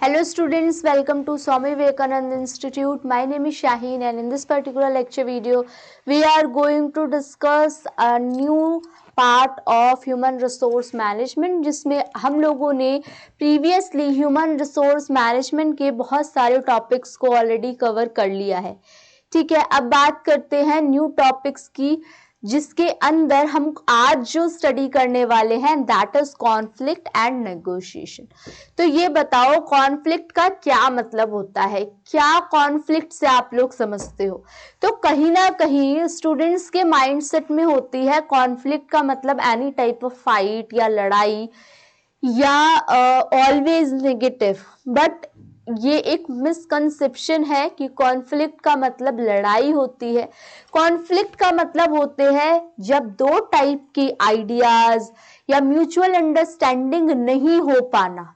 Hello students, welcome to Swami Vivekananda Institute. My name is Shaheen and in this particular lecture video, we are going to discuss a new part of human resource management जिसमें हम लोगों ने previously human resource management के बहुत सारे topics को already cover कर लिया है. ठीक है, अब बात करते हैं न्यू टॉपिक्स की जिसके अंदर हम आज जो स्टडी करने वाले हैं that is conflict and negotiation. तो ये बताओ कॉन्फ्लिक्ट का क्या मतलब होता है, क्या कॉन्फ्लिक्ट से आप लोग समझते हो? तो कहीं ना कहीं स्टूडेंट्स के माइंडसेट में होती है कॉन्फ्लिक्ट का मतलब एनी टाइप ऑफ फाइट या लड़ाई या ऑलवेज नेगेटिव. बट ये एक मिसकंसेप्शन है कि कॉन्फ्लिक्ट का मतलब लड़ाई होती है. कॉन्फ्लिक्ट का मतलब होते हैं जब दो टाइप की आइडियाज या म्यूचुअल अंडरस्टैंडिंग नहीं हो पाना.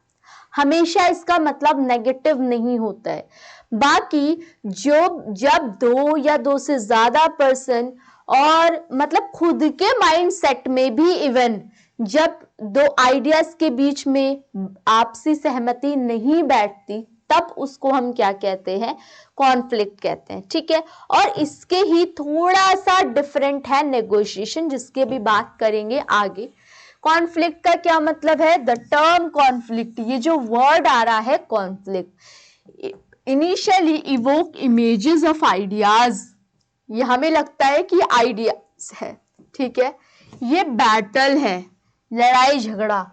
हमेशा इसका मतलब नेगेटिव नहीं होता है. बाकी जब दो या दो से ज्यादा पर्सन और मतलब खुद के माइंड सेट में भी इवन जब दो आइडियाज के बीच में आपसी सहमति नहीं बैठती तब उसको हम क्या कहते हैं? कॉन्फ्लिक्ट कहते हैं. ठीक है, और इसके ही थोड़ा सा डिफरेंट है नेगोशिएशन जिसके भी बात करेंगे आगे. कॉन्फ्लिक्ट का क्या मतलब है? द टर्म कॉन्फ्लिक्ट, ये जो वर्ड आ रहा है conflict, initially evoke images of ideas. ये हमें लगता है कि आइडियाज है, ठीक है, ये बैटल है, लड़ाई झगड़ा.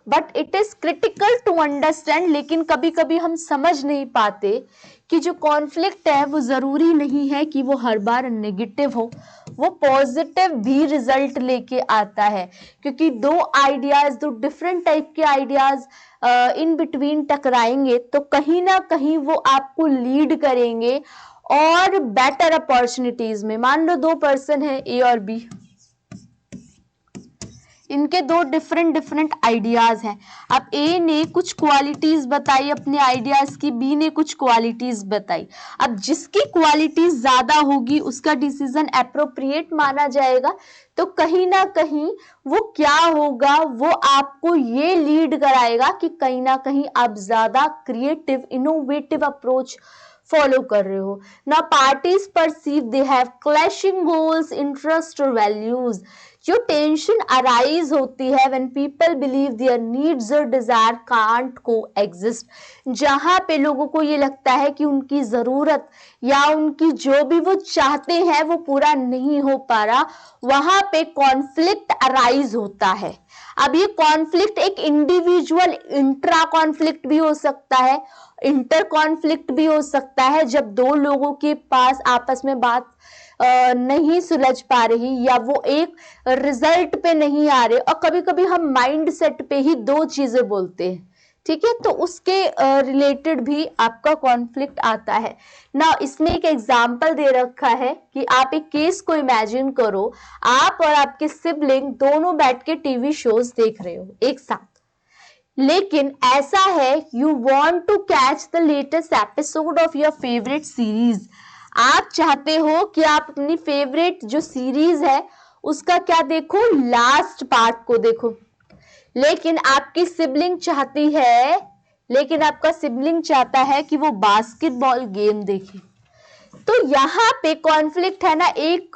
But it is critical to understand. लेकिन कभी कभी हम समझ नहीं पाते कि जो कॉन्फ्लिक्ट है वो जरूरी नहीं है कि वो हर बार नेगेटिव हो, वो पॉजिटिव भी रिजल्ट लेके आता है. क्योंकि दो आइडियाज, दो डिफरेंट टाइप के आइडियाज इन बिटवीन टकराएंगे तो कहीं ना कहीं वो आपको लीड करेंगे और बेटर अपॉर्चुनिटीज में. मान लो दो पर्सन है ए और बी, इनके दो डिफरेंट आइडियाज हैं. अब ए ने कुछ क्वालिटीज बताई अपने आइडियाज की, बी ने कुछ क्वालिटीज बताई. अब जिसकी क्वालिटीज ज्यादा होगी उसका डिसीजन एप्रोप्रिएट माना जाएगा. तो कहीं ना कहीं वो क्या होगा, वो आपको ये लीड कराएगा कि कहीं ना कहीं आप ज्यादा क्रिएटिव इनोवेटिव अप्रोच फॉलो कर रहे हो. ना parties perceive they have clashing goals, interest और वैल्यूज. जो टेंशन अराइज होती है when people believe there needs और डिजायर कांट कोएग्जिस्ट, जहां पे लोगों को ये लगता है कि उनकी जरूरत या उनकी जो भी वो चाहते हैं वो पूरा नहीं हो पा रहा, वहां पे कॉन्फ्लिक्ट अराइज होता है. अब ये कॉन्फ्लिक्ट एक इंडिविजुअल इंट्रा कॉन्फ्लिक्ट भी हो सकता है, इंटर कॉन्फ्लिक्ट भी हो सकता है जब दो लोगों के पास आपस में बात नहीं सुलझ पा रही या वो एक रिजल्ट पे नहीं आ रहे. और कभी कभी हम माइंड सेट पे ही दो चीजें बोलते हैं, ठीक है, तो उसके रिलेटेड भी आपका कॉन्फ्लिक्ट आता है ना. इसमें एक एग्जाम्पल दे रखा है कि आप एक केस को इमेजिन करो, आप और आपके सिबलिंग दोनों बैठ के टीवी शोज देख रहे हो एक साथ. लेकिन ऐसा है you want to catch the latest episode of your favourite series. आप चाहते हो कि आप अपनी फेवरेट जो सीरीज है उसका क्या देखो, लास्ट पार्ट को देखो. लेकिन आपकी सिबलिंग चाहती है, लेकिन आपका सिबलिंग चाहता है कि वो बास्केटबॉल गेम देखे. तो यहाँ पे कॉन्फ्लिक्ट है ना, एक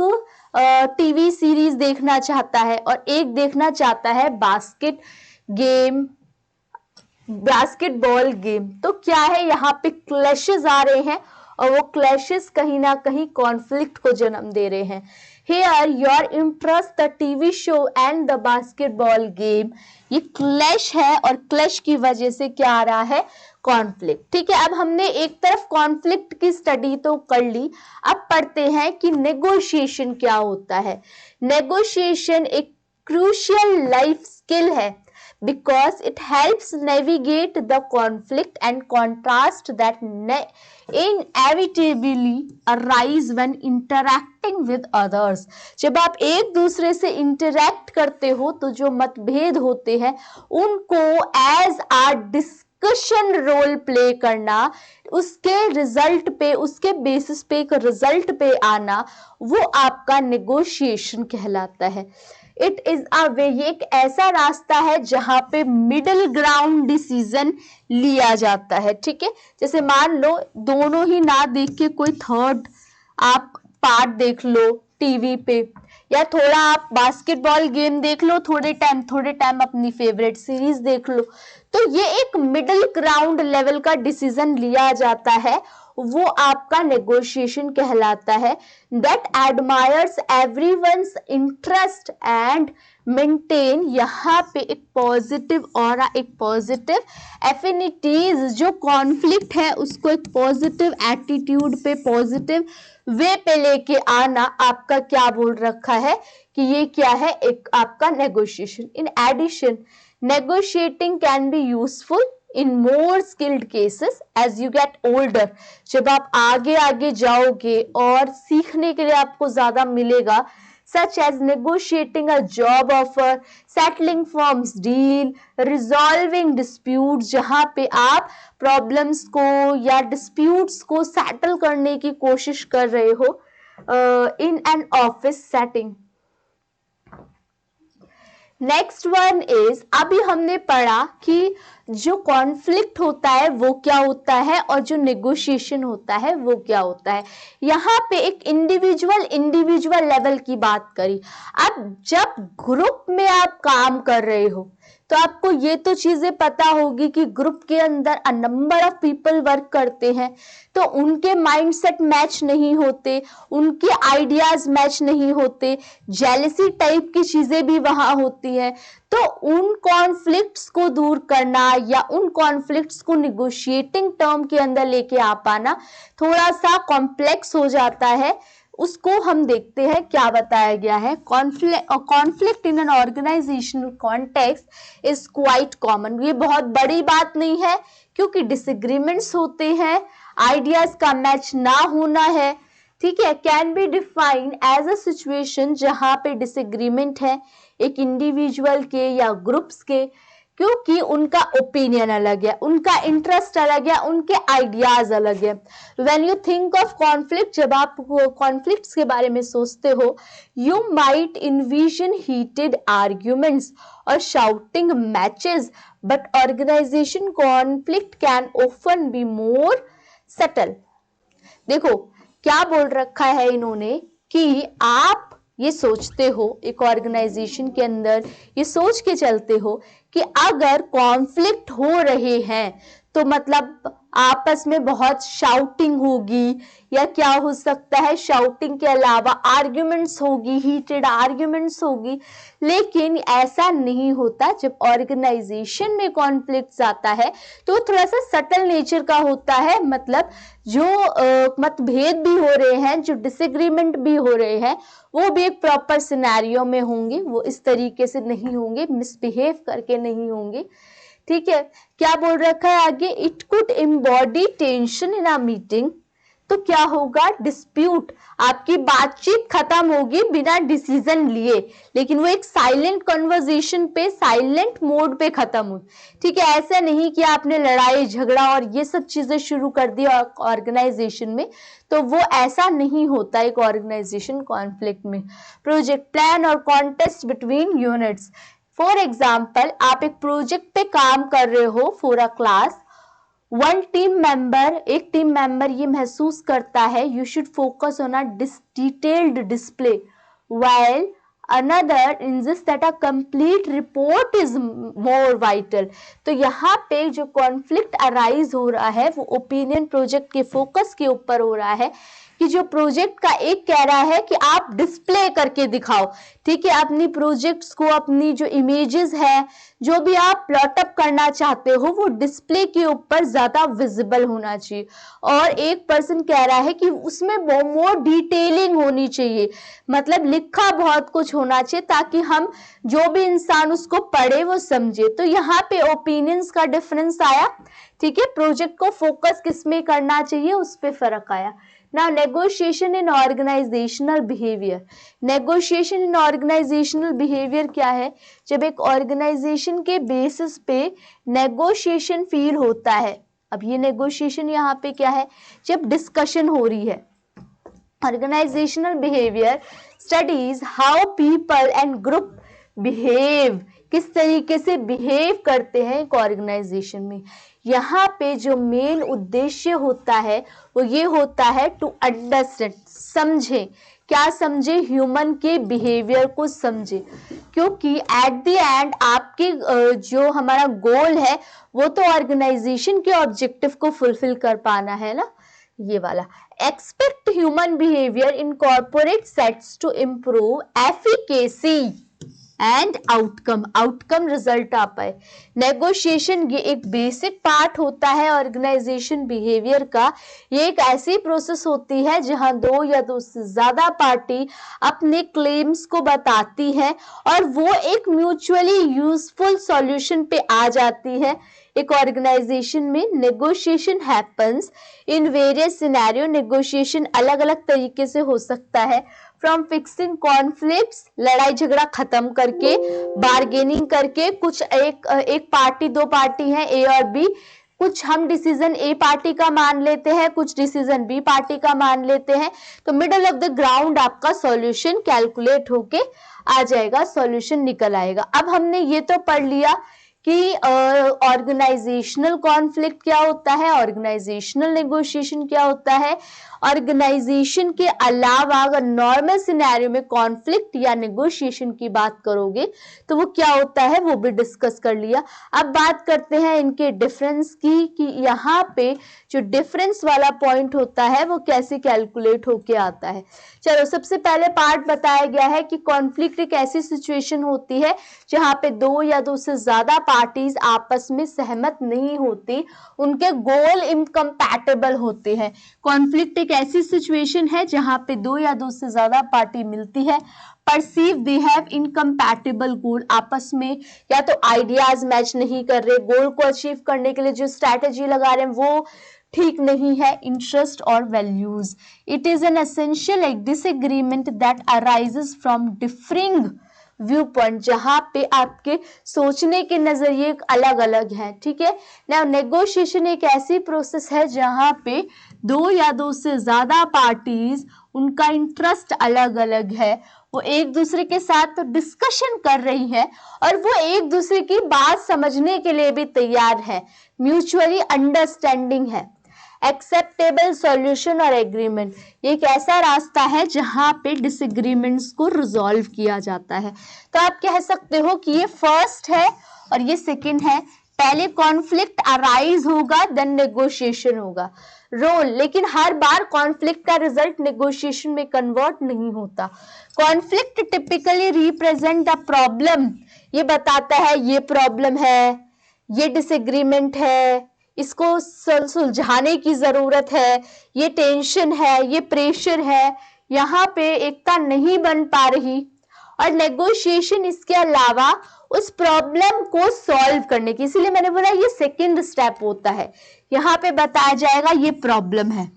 टीवी सीरीज देखना चाहता है और एक देखना चाहता है बास्केटबॉल गेम. तो क्या है, यहाँ पे क्लैशेस आ रहे हैं और वो क्लैशेस कहीं ना कहीं कॉन्फ्लिक्ट को जन्म दे रहे हैं. Here your interest, the TV show and the basketball game, ये क्लैश है और क्लैश की वजह से क्या आ रहा है, कॉन्फ्लिक्ट. ठीक है, अब हमने एक तरफ कॉन्फ्लिक्ट की स्टडी तो कर ली, अब पढ़ते हैं कि नेगोशिएशन क्या होता है. नेगोशिएशन एक क्रूशियल लाइफ स्किल है because it helps navigate the conflict and contrast that inevitably arise when interacting with others. जब आप एक दूसरे से इंटरैक्ट करते हो तो जो मतभेद होते हैं उनको एज आ डिस्कशन रोल प्ले करना, उसके रिजल्ट पे, उसके बेसिस पे एक रिजल्ट पे आना, वो आपका नेगोशिएशन कहलाता है. इट इज अ वे, ये एक ऐसा रास्ता है जहां पे मिडिल ग्राउंड डिसीजन लिया जाता है, ठीक है। जैसे मान लो दोनों ही ना देख के कोई थर्ड आप पार्ट देख लो टीवी पे, या थोड़ा आप बास्केटबॉल गेम देख लो, थोड़े टाइम अपनी फेवरेट सीरीज देख लो, तो ये एक मिडिल ग्राउंड लेवल का डिसीजन लिया जाता है, वो आपका नेगोशिएशन कहलाता है। That admires everyone's interest and maintain, यहाँ पे एक पॉजिटिव और एक पॉजिटिव एफिनिटीज, जो कॉन्फ्लिक्ट है उसको एक पॉजिटिव एटीट्यूड पे, पॉजिटिव वे पे लेके आना, आपका क्या बोल रखा है कि ये क्या है, एक आपका negotiation. In addition negotiating can be useful in more skilled cases as you get older, जब आप आगे आगे जाओगे और सीखने के लिए आपको ज्यादा मिलेगा, such as negotiating a job offer, settling firms deal, resolving disputes, जहां पे आप प्रॉब्लम्स को या डिस्प्यूट्स को सेटल करने की कोशिश कर रहे हो in an office setting। Next one is, अभी हमने पढ़ा कि जो कॉन्फ्लिक्ट होता है वो क्या होता है और जो नेगोशिएशन होता है वो क्या होता है। यहाँ पे एक इंडिविजुअल लेवल की बात करी। अब जब ग्रुप में आप काम कर रहे हो तो आपको ये तो चीजें पता होगी कि ग्रुप के अंदर a number of people work करते हैं, तो उनके माइंडसेट मैच नहीं होते, उनके आइडियाज मैच नहीं होते, जेलसी टाइप की चीजें भी वहां होती हैं। तो उन कॉन्फ्लिक्ट्स को दूर करना या उन कॉन्फ्लिक्ट्स को निगोशिएटिंग टर्म के अंदर लेके आ पाना थोड़ा सा कॉम्प्लेक्स हो जाता है। उसको हम देखते हैं क्या बताया गया है। Conflict in an organisational context is quite common. ये बहुत बड़ी बात नहीं है क्योंकि डिसएग्रीमेंट्स होते हैं, आइडियाज का मैच ना होना है, ठीक है। Can be defined as a situation जहां पे डिसएग्रीमेंट है एक इंडिविजुअल के या ग्रुप्स के, क्योंकि उनका ओपिनियन अलग है, उनका इंटरेस्ट अलग है, उनके आइडियाज अलग है। When you think of conflict, जब आप कॉन्फ्लिक्ट्स के बारे में सोचते हो, you might envision heated arguments और shouting matches, but organization conflict can often be more subtle. देखो क्या बोल रखा है इन्होंने कि आप ये सोचते हो, एक ऑर्गेनाइजेशन के अंदर ये सोच के चलते हो कि अगर कॉन्फ्लिक्ट हो रहे हैं तो मतलब आपस में बहुत शाउटिंग होगी, या क्या हो सकता है शाउटिंग के अलावा आर्ग्यूमेंट्स होगी, हीटेड आर्ग्यूमेंट्स होगी। लेकिन ऐसा नहीं होता। जब ऑर्गेनाइजेशन में कॉन्फ्लिक्ट आता है तो थोड़ा सा सटल नेचर का होता है, मतलब जो मतभेद भी हो रहे हैं, जो डिसएग्रीमेंट भी हो रहे हैं, वो भी एक प्रॉपर सिनेरियो में होंगे, वो इस तरीके से नहीं होंगे, मिसबिहेव करके नहीं होंगे, ठीक है। क्या बोल रखा है आगे, it could embody tension in a meeting, तो क्या होगा, डिस्प्यूट, आपकी बातचीत खत्म होगी बिना डिसीजन लिए, लेकिन वो एक साइलेंट कन्वर्सेशन पे, साइलेंट मोड पे खत्म हुई, ठीक है। ऐसा नहीं कि आपने लड़ाई झगड़ा और ये सब चीजें शुरू कर दी ऑर्गेनाइजेशन में, तो वो ऐसा नहीं होता एक ऑर्गेनाइजेशन कॉन्फ्लिक्ट में। प्रोजेक्ट प्लान और contest between units, for example आप एक प्रोजेक्ट पे काम कर रहे हो फॉर अ क्लास, एक टीम मेंबर ये महसूस करता है you should focus on a detailed display, while another insist that a complete report is more vital. तो यहाँ पे जो कॉन्फ्लिक्ट अराइज हो रहा है वो ओपिनियन प्रोजेक्ट के फोकस के ऊपर हो रहा है, कि जो प्रोजेक्ट का एक कह रहा है कि आप डिस्प्ले करके दिखाओ, ठीक है, अपनी प्रोजेक्ट्स को, अपनी जो इमेजेस है, जो भी आप प्लॉट अप करना चाहते हो, वो डिस्प्ले के ऊपर ज्यादा विजिबल होना चाहिए। और एक पर्सन कह रहा है कि उसमें मोर डिटेलिंग होनी चाहिए, मतलब लिखा बहुत कुछ होना चाहिए ताकि हम जो भी इंसान उसको पढ़े वो समझे। तो यहाँ पे ओपिनियंस का डिफरेंस आया, ठीक है। प्रोजेक्ट को फोकस किस में करना चाहिए उस पर फर्क आया। Now negotiation in organizational behavior, negotiation in organizational behavior क्या है, जब एक ऑर्गेनाइजेशन के बेसिस पे नेगोशिएशन फील होता है। अब ये नेगोशिएशन यहाँ पे क्या है, जब डिस्कशन हो रही है। Organisational behaviour studies how people and group behave, किस तरीके से बिहेव करते हैं एक ऑर्गेनाइजेशन में। यहाँ पे जो मेन उद्देश्य होता है वो ये होता है टू अंडरस्टैंड, समझे, क्या समझे, ह्यूमन के बिहेवियर को समझे, क्योंकि एट द एंड आपके जो हमारा गोल है वो तो ऑर्गेनाइजेशन के ऑब्जेक्टिव को फुलफिल कर पाना है ना, ये वाला। Expect human behaviour in corporate sets to improve efficacy and outcome result आ पाए। नेगोशिएशन ये एक बेसिक पार्ट होता है ऑर्गेनाइजेशन बिहेवियर का। ये एक ऐसी प्रोसेस होती है जहां दो या दो से ज्यादा पार्टी अपने क्लेम्स को बताती है और वो एक म्यूचुअली यूजफुल सॉल्यूशन पे आ जाती है। एक ऑर्गेनाइजेशन में negotiation happens in various scenario. Negotiation अलग अलग तरीके से हो सकता है, फ्रॉम फिक्सिंग कॉन्फ्लिक्ट्स, लड़ाई झगड़ा खत्म करके, बार्गेनिंग करके, कुछ एक पार्टी, दो पार्टी हैं ए और बी, कुछ हम डिसीजन ए पार्टी का मान लेते हैं, कुछ डिसीजन बी पार्टी का मान लेते हैं, तो मिडल ऑफ द ग्राउंड आपका सॉल्यूशन कैलकुलेट होके आ जाएगा, सॉल्यूशन निकल आएगा। अब हमने ये तो पढ़ लिया कि ऑर्गेनाइजेशनल कॉन्फ्लिक्ट क्या होता है, ऑर्गेनाइजेशनल नेगोशिएशन क्या होता है। ऑर्गेनाइजेशन के अलावा अगर नॉर्मल सिनेरियो में कॉन्फ्लिक्ट या नेगोशिएशन की बात करोगे तो वो क्या होता है वो भी डिस्कस कर लिया। अब बात करते हैं इनके डिफरेंस की, कि यहाँ पे जो डिफरेंस वाला पॉइंट होता है वो कैसे कैलकुलेट होके आता है। चलो, सबसे पहले पार्ट बताया गया है कि कॉन्फ्लिक्ट एक ऐसी सिचुएशन होती है जहाँ पे दो या दो से ज्यादा पार्टीज आपस में सहमत नहीं होती, उनके गोल इनकम्पैटिबल होते हैं। कॉन्फ्लिक्ट एक ऐसी सिचुएशन है जहां पे दो या दो से ज्यादा पार्टी मिलती है, परसीव दे हैव इनकम्पैटिबल गोल, आपस में या तो आइडियाज मैच नहीं कर रहे, गोल को अचीव करने के लिए जो स्ट्रैटेजी लगा रहे हैं वो ठीक नहीं है, इंटरेस्ट और values. It is an essential disagreement that arises from differing view point, जहां पे आपके सोचने के नजरिए अलग अलग हैं, ठीक है ना। नेगोशिएशन एक ऐसी प्रोसेस है जहां पे दो या दो से ज्यादा पार्टीज, उनका इंटरेस्ट अलग अलग है, वो एक दूसरे के साथ तो डिस्कशन कर रही है और वो एक दूसरे की बात समझने के लिए भी तैयार है, म्यूचुअली अंडरस्टैंडिंग है। एक्सेप्टेबल सॉल्यूशन और एग्रीमेंट, ये एक ऐसा रास्ता है जहां पे डिसएग्रीमेंट्स को रिजॉल्व किया जाता है। तो आप कह सकते हो कि ये फर्स्ट है और ये सेकंड है। पहले कॉन्फ्लिक्ट अराइज होगा, देन नेगोशिएशन होगा। रोल, लेकिन हर बार कॉन्फ्लिक्ट का रिजल्ट नेगोशिएशन में कन्वर्ट नहीं होता। Conflict typically represent a problem, ये बताता है ये प्रॉब्लम है, ये डिसएग्रीमेंट है, इसको सुलझाने की जरूरत है, ये टेंशन है, ये प्रेशर है, यहाँ पे एकता नहीं बन पा रही। और नेगोशिएशन इसके अलावा उस प्रॉब्लम को सॉल्व करने की, इसीलिए मैंने बोला ये सेकंड स्टेप होता है। यहाँ पे बताया जाएगा ये प्रॉब्लम है,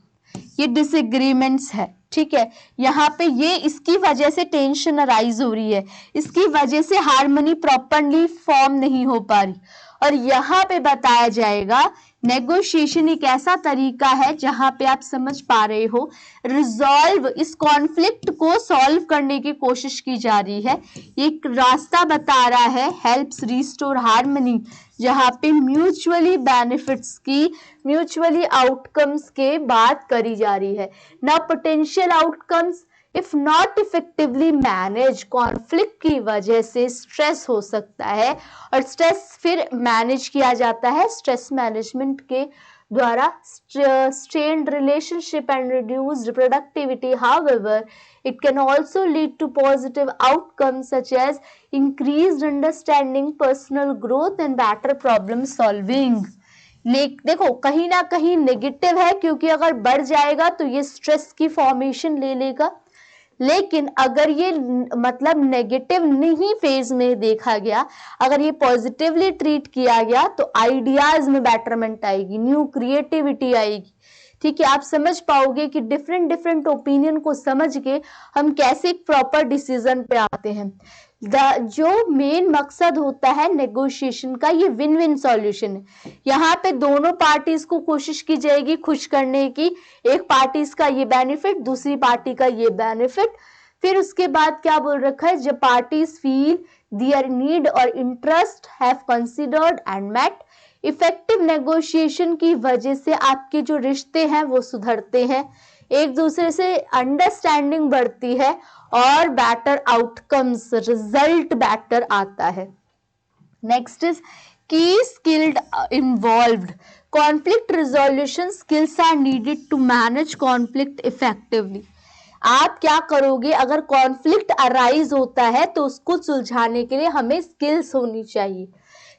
ये डिसएग्रीमेंट्स है, ठीक है, यहाँ पे ये इसकी वजह से टेंशन अराइज हो रही है, इसकी वजह से हार्मनी प्रॉपरली फॉर्म नहीं हो पा रही। और यहाँ पे बताया जाएगा नेगोशिएशन एक ऐसा तरीका है जहां पे आप समझ पा रहे हो रिजॉल्व, इस कॉन्फ्लिक्ट को सॉल्व करने की कोशिश की जा रही है। एक रास्ता बता रहा है, हेल्प्स रिस्टोर हार्मनी, जहां पे म्यूचुअली बेनिफिट्स की, म्यूचुअली आउटकम्स के बात करी जा रही है ना। Potential outcomes if not effectively manage, conflict की वजह से स्ट्रेस हो सकता है और स्ट्रेस फिर मैनेज किया जाता है स्ट्रेस मैनेजमेंट के द्वारा। strained relationship and reduced productivity, however it can also lead to positive outcomes such as increased understanding, personal growth and better problem solving। देखो कहीं ना कहीं नेगेटिव है, क्योंकि अगर बढ़ जाएगा तो ये स्ट्रेस की फॉर्मेशन ले लेगा, लेकिन अगर ये मतलब नेगेटिव नहीं फेज में देखा गया, अगर ये पॉजिटिवली ट्रीट किया गया तो आइडियाज में बेटरमेंट आएगी, न्यू क्रिएटिविटी आएगी, ठीक है। आप समझ पाओगे कि डिफरेंट डिफरेंट ओपिनियन को समझ के हम कैसे एक प्रॉपर डिसीजन पे आते हैं। जो मेन मकसद होता है नेगोशिएशन का, ये विन विन सॉल्यूशन है। यहाँ पे दोनों पार्टीज को कोशिश की जाएगी खुश करने की, एक पार्टीज का ये बेनिफिट, दूसरी पार्टी का ये बेनिफिट, फिर उसके बाद क्या बोल रखा है, जब पार्टीज फील देयर नीड और interest have considered and met, effective negotiation की वजह से आपके जो रिश्ते हैं वो सुधरते हैं, एक दूसरे से अंडरस्टैंडिंग बढ़ती है और बेटर आउटकम्स, रिजल्ट बेटर आता है। Next is key skilled involved, conflict resolution skills are needed to manage conflict effectively. आप क्या करोगे, अगर कॉन्फ्लिक्ट अराइज होता है तो उसको सुलझाने के लिए हमें स्किल्स होनी चाहिए,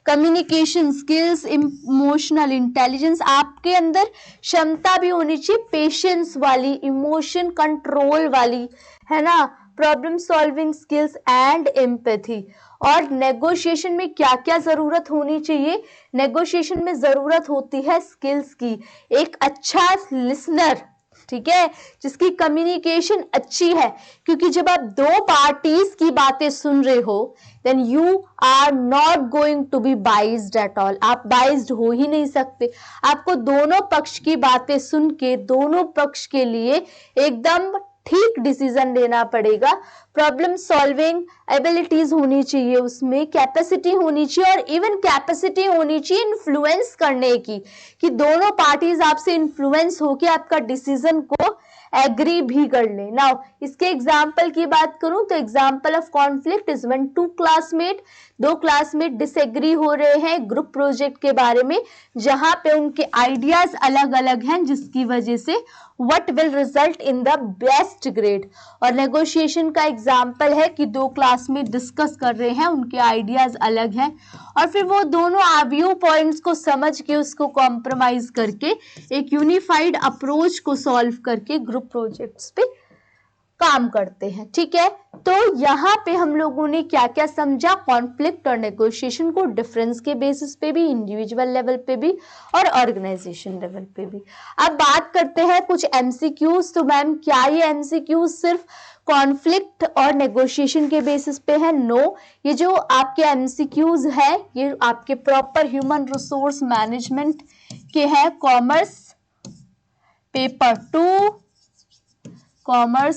कम्युनिकेशन स्किल्स, इमोशनल इंटेलिजेंस, आपके अंदर क्षमता भी होनी चाहिए पेशेंस वाली, इमोशन कंट्रोल वाली, है ना, problem solving skills and empathy. और नेगोशिएशन में क्या क्या जरूरत होनी चाहिए, नेगोशिएशन में जरूरत होती है स्किल्स की, एक अच्छा लिसनर, ठीक है, जिसकी कम्युनिकेशन अच्छी है, क्योंकि जब आप दो पार्टीज की बातें सुन रहे हो then you are not going to be biased at all, आप बाइज्ड हो ही नहीं सकते, आपको दोनों पक्ष की बातें सुन के दोनों पक्ष के लिए एकदम ठीक डिसीजन लेना पड़ेगा। प्रॉब्लम सॉल्विंग एबिलिटीज होनी चाहिए, उसमें कैपेसिटी होनी चाहिए, और इवन कैपेसिटी होनी चाहिए इन्फ्लुएंस करने की, कि दोनों पार्टीज आपसे इन्फ्लुएंस होकर आपका डिसीजन को एग्री भी कर ले। नाउ इसके एग्जाम्पल की बात करूं तो example of conflict is when दो क्लासमेट डिसएग्री हो रहे हैं ग्रुप प्रोजेक्ट के बारे में, जहां पे उनके आइडियाज अलग अलग हैं, जिसकी वजह से what will result in the best grade. और नेगोशिएशन का एग्जाम्पल है कि दो क्लासमेट डिस्कस कर रहे हैं, उनके आइडियाज अलग हैं, और फिर वो दोनों व्यू पॉइंट्स को समझ के उसको कॉम्प्रोमाइज करके एक यूनिफाइड अप्रोच को सॉल्व करके ग्रुप प्रोजेक्ट्स पे काम करते हैं। ठीक है, तो यहाँ पे हम लोगों ने क्या क्या समझा, कॉन्फ्लिक्ट और नेगोशिएशन को डिफरेंस के बेसिस पे भी, इंडिविजुअल लेवल पे भी और ऑर्गेनाइजेशन लेवल पे भी। अब बात करते हैं कुछ एमसीक्यूज। तो मैम क्या ये एमसीक्यूज सिर्फ कॉन्फ्लिक्ट और नेगोशिएशन के बेसिस पे है? नो, ये जो आपके एमसीक्यूज है ये आपके प्रॉपर ह्यूमन रिसोर्स मैनेजमेंट के हैं, कॉमर्स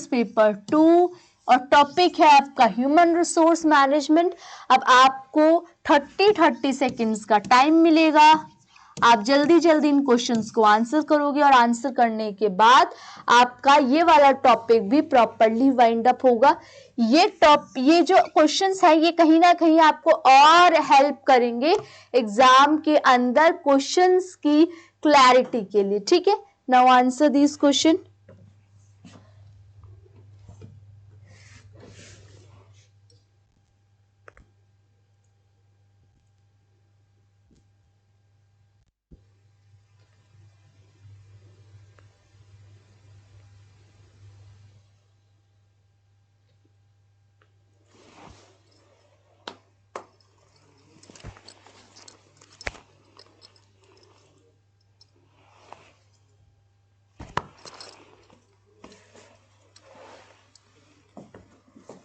पेपर 2 और टॉपिक है आपका ह्यूमन रिसोर्स मैनेजमेंट। अब आपको 30 सेकेंड्स का टाइम मिलेगा, आप जल्दी जल्दी इन क्वेश्चंस को आंसर करोगे, और आंसर करने के बाद आपका ये वाला टॉपिक भी प्रॉपरली वाइंड अप होगा। ये जो क्वेश्चंस है ये कहीं ना कहीं आपको और हेल्प करेंगे एग्जाम के अंदर क्वेश्चंस की क्लैरिटी के लिए। ठीक है, now answer this question.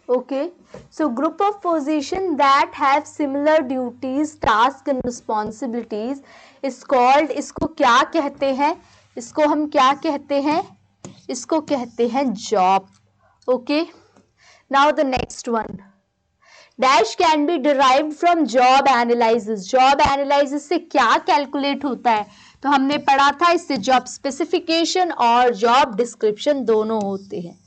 Okay, so group of position that have similar duties, tasks and responsibilities is called, इसको क्या कहते हैं, इसको हम क्या कहते हैं, इसको कहते हैं job. Okay, now the next one, dash can be derived from job analysis. Job analysis से क्या कैलकुलेट होता है, तो हमने पढ़ा था इससे जॉब स्पेसिफिकेशन और जॉब डिस्क्रिप्शन दोनों होते हैं,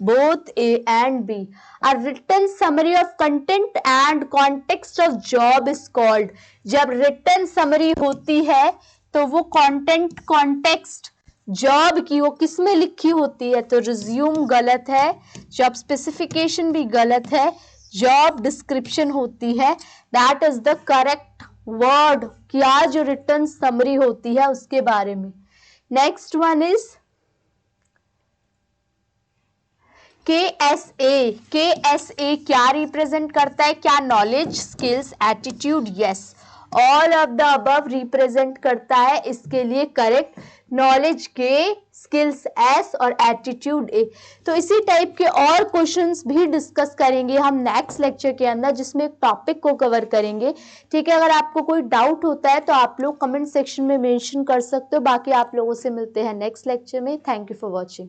both A and B. A written summary of content and context of job is called. जब written summary होती है तो वो content, context जॉब की वो किस में लिखी होती है, तो रिज्यूम गलत है, जॉब स्पेसिफिकेशन भी गलत है, जॉब डिस्क्रिप्शन होती है, that is the correct word. क्या जो रिटन समरी होती है उसके बारे में। नेक्स्ट वन इज KSA क्या रिप्रेजेंट करता है, क्या knowledge, skills, attitude, yes, all of the above represent करता है, इसके लिए correct knowledge K, skills S और एटीट्यूड A। तो इसी टाइप के और क्वेश्चंस भी डिस्कस करेंगे हम नेक्स्ट लेक्चर के अंदर, जिसमें एक टॉपिक को कवर करेंगे। ठीक है, अगर आपको कोई डाउट होता है तो आप लोग कमेंट सेक्शन में मेंशन कर सकते हो। बाकी आप लोगों से मिलते हैं नेक्स्ट लेक्चर में। Thank you for watching.